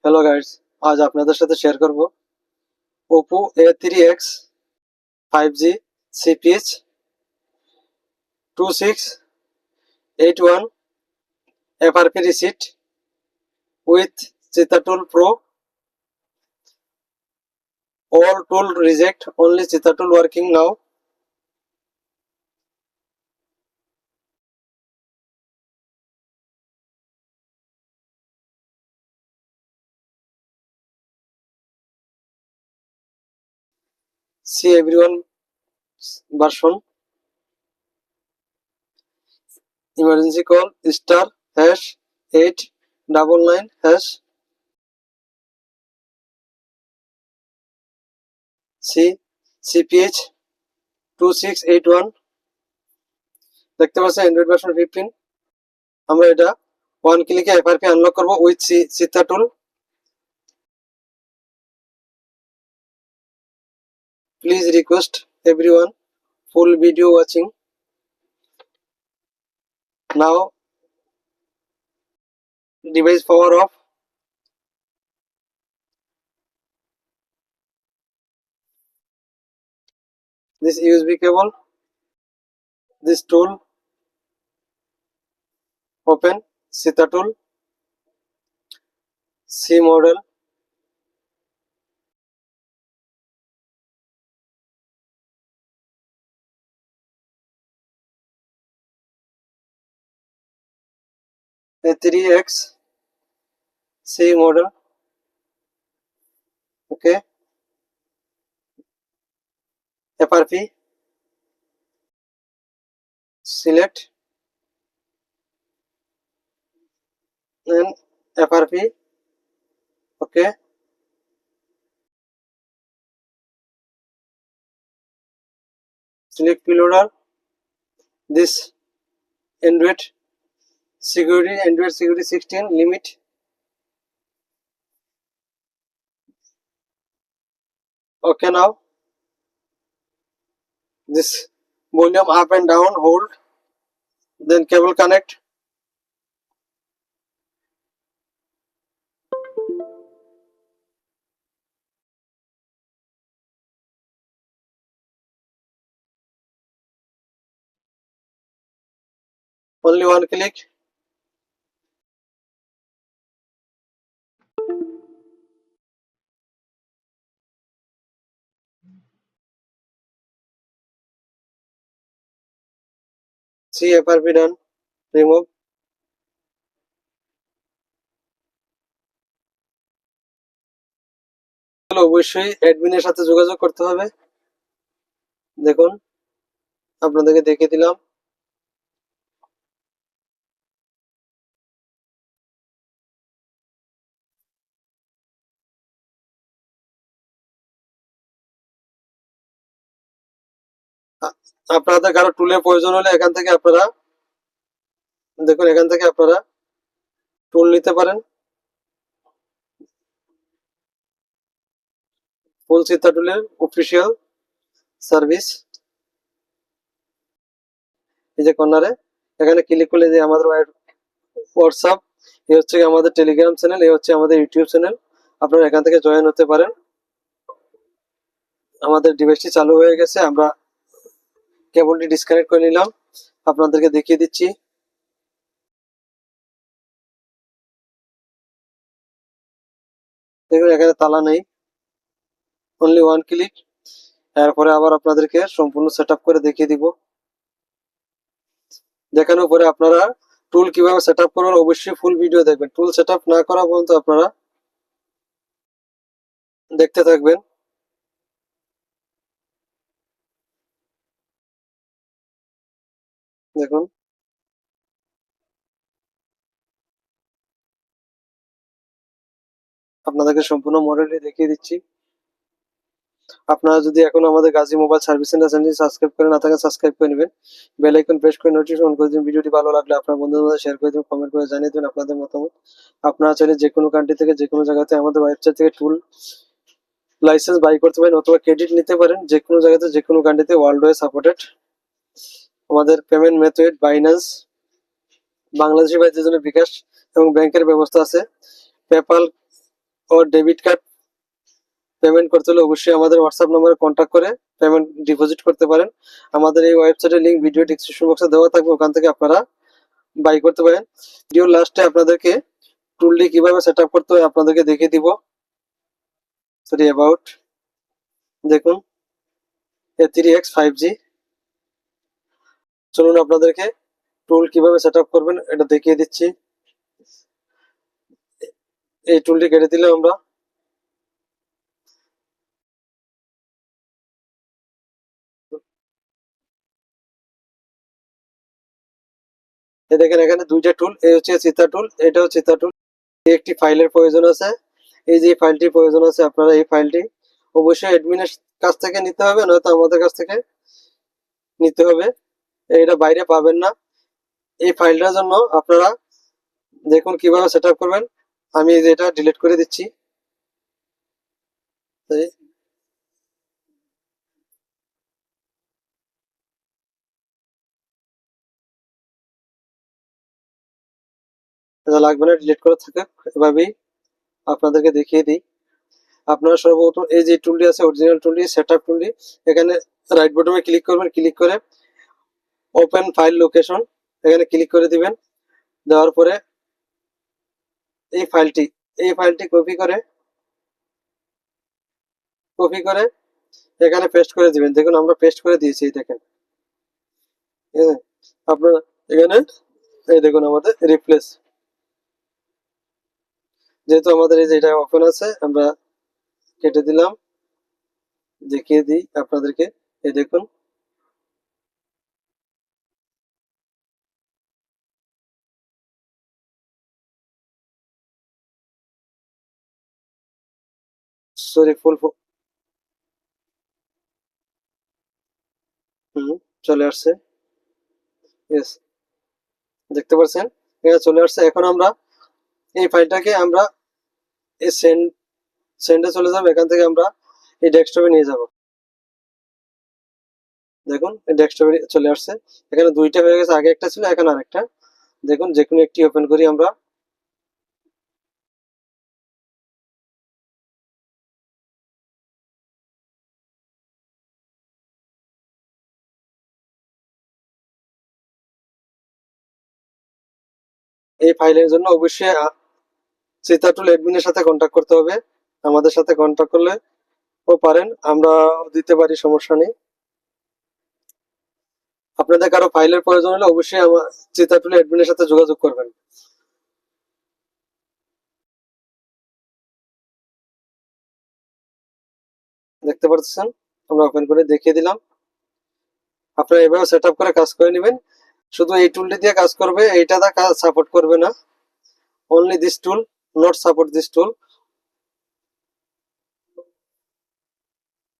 Hello guys, আজ আপনাদের সাথে শেয়ার করব Oppo A3X 5G CPH 2681 FRP receipt with Cheetah Tool Pro. All tool reject, only Cheetah Tool working now. See everyone version. Emergency call *899#. See CPH 2681. দেখতে পাচ্ছেন Android version 15। আমরা এটা one ক্লিকে FRP unlock করব with Cheetah Tool. Please request everyone full video watching. Now device power off. This USB cable, this tool, open Cheetah Tool, C model, A3X C model. Okay, FRP select and FRP. Okay, select preloader. This Android security 16 limit. Okay, now this volume up and down hold, then cable connect. Only one click. See FRP done. Remove. অবশ্যই অ্যাডমিনের সাথে যোগাযোগ করতে হবে। দেখুন, আপনাদেরকে দেখিয়ে দিলাম। আপনাদের কারো টুলের প্রয়োজন হলে এখান থেকে আপনারা দেখুন, এখান থেকে আপনারা টুল নিতে পারেন। ফুল Cheetah টুলের অফিসিয়াল সার্ভিস। এই যে কর্নারে এখানে ক্লিক করলে যে আমাদের হোয়াটসঅ্যাপ, এই হচ্ছে আমাদের টেলিগ্রাম চ্যানেল, এই হচ্ছে আমাদের ইউটিউব চ্যানেল। আপনারা এখান থেকে জয়েন হতে পারেন। আমাদের ডিভাইসটি চালু হয়ে গেছে, আমরা কেবলটি ডিসকানেক্ট করে নিলাম, আপনাদেরকে দেখিয়ে দিচ্ছি। দেখুন, এখানে তালা নেই, অনলি ওয়ান ক্লিক। এরপরে আবার আপনাদেরকে সম্পূর্ণ সেট করে দেখিয়ে দিব। দেখানোর পরে আপনারা টুল কিভাবে সেট করবেন অবশ্যই ফুল ভিডিও দেখবেন। টুল সেট না করা পর্যন্ত আপনারা দেখতে থাকবেন। দেখুন, আপনাদেরকে সম্পূর্ণ মডেলটি দেখিয়ে দিচ্ছি। আপনারা যদি এখন আমাদের গাজী মোবাইল সার্ভিস সেন্টার চ্যানেলটি সাবস্ক্রাইব করে না থাকেন, সাবস্ক্রাইব করে নেবেন, বেল আইকন প্রেস করে নোটিফিকেশন করে দিন। ভিডিওটি ভালো লাগলে আপনার বন্ধুদের মধ্যে শেয়ার করে দিন, কমেন্ট করে জানিয়ে দিন আপনাদের মতামত। আপনারা চাইলে যে কোনো কান্ট্রি থেকে যে কোনো জায়গাতে আমাদের ওয়েবসাইট থেকে টুল লাইসেন্স বাই করতে পারেন অথবা ক্রেডিট নিতে পারেন। যে কোনো জায়গাতে যে কোনো কান্ট্রিতে ওয়ার্ল্ড ওয়াইড সাপোর্টেড। আমাদের পেমেন্ট মেথড বাইন্যান্স, বাংলাদেশি ভাইদের জন্য বিকাশ এবং ব্যাংকের ব্যবস্থা আছে। পেপাল ও ডেবিট কার্ড পেমেন্ট করতে হলে অবশ্যই আমাদের হোয়াটসঅ্যাপ নম্বরে কন্ট্যাক্ট করে পেমেন্ট ডিপোজিট করতে পারেন। আমাদের এই ওয়েবসাইটের লিঙ্ক ভিডিও ডিসক্রিপশন বক্সে দেওয়া থাকবে, ওখান থেকে আপনারা বাই করতে পারেন। ভিডিওর লাস্টে আপনাদেরকে টুলটি কিভাবে সেট আপ করতে হয় আপনাদেরকে দেখিয়ে দিব। সরি অ্যাবাউট, দেখুন A3X 5G। চলুন আপনাদেরকে টুল কিভাবে সেট আপ করবেন এটা দেখিয়ে দিচ্ছি। এই টুলটি কেটে দিলে আমরা এই দেখেন এখানে দুইটা টুল, এই হচ্ছে চিতা টুল, এটাও চিতা টুল। একটি ফাইলের প্রয়োজন আছে, এই যে ফাইলটি প্রয়োজন আছে আপনারা এই ফাইলটি অবশ্যই অ্যাডমিনের কাছ থেকে নিতে হবে, নয়তো আমাদের কাছ থেকে নিতে হবে, এটা বাইরে পাবেন না। এই ফাইলটার জন্য আপনারা দেখুন কিভাবে সেট আপ করবেন। আমি এটা ডিলিট করে দিচ্ছি। এটা লাগবে না, ডিলিট করে থাকে। এভাবেই আপনাদেরকে দেখিয়ে দিই। আপনারা সর্বপ্রথম এই যে টুলটি আছে অরিজিনাল টুলটি, সেট আপ টুলটি, এখানে রাইট বটনে ক্লিক করবেন, ক্লিক করে ওপেন ফাইল লোকেশন এখানে ক্লিক করে দিবেন। দেওয়ার পরে এই ফাইলটি কপি করে এখানে পেস্ট করে দিবেন। দেখুন আমরা পেস্ট করে দিয়েছি, দেখেন। হ্যাঁ, আপনারা এখানে এই দেখুন আমাদের রিপ্লেস, যেহেতু আমাদের এই যে এটা ওপেন আছে আমরা কেটে দিলাম। দেখিয়ে দিই আপনাদেরকে, এই দেখুন সরি ফুল চলে আসছে। ইয়েস, দেখতে পাচ্ছেন এখানে চলে আসছে। এখন আমরা এই ফাইলটাকে আমরা এই সেন্ডে চলে যাবো, এখান থেকে আমরা এই ডেস্কটপে নিয়ে যাব। দেখুন এই ডেস্কটপে চলে আসছে। এখানে দুইটা হয়ে গেছে, আগে একটা ছিল এখন আরেকটা। দেখুন যে কোনো একটি ওপেন করি আমরা। এই ফাইলের জন্য অবশ্যই চিতা টুল অ্যাডমিনের সাথে কন্ট্যাক্ট করতে হবে। আমাদের সাথে কন্ট্যাক্ট করলে ও পারেন, আমরা দিতে পারি, সমস্যা নেই। আপনাদের কারো ফাইলের প্রয়োজন হলে অবশ্যই আমার চিতা টুল অ্যাডমিনের সাথে যোগাযোগ করবেন। দেখতে পাচ্ছেন আমরা ওপেন করে দেখিয়ে দিলাম। আপনারা এভাবে সেট আপ করে কাজ করে নেবেন। শুধু এই টুলটি দিয়ে কাজ করবে, এইটা দা কাজ সাপোর্ট করবে না। Only this tool not support this tool.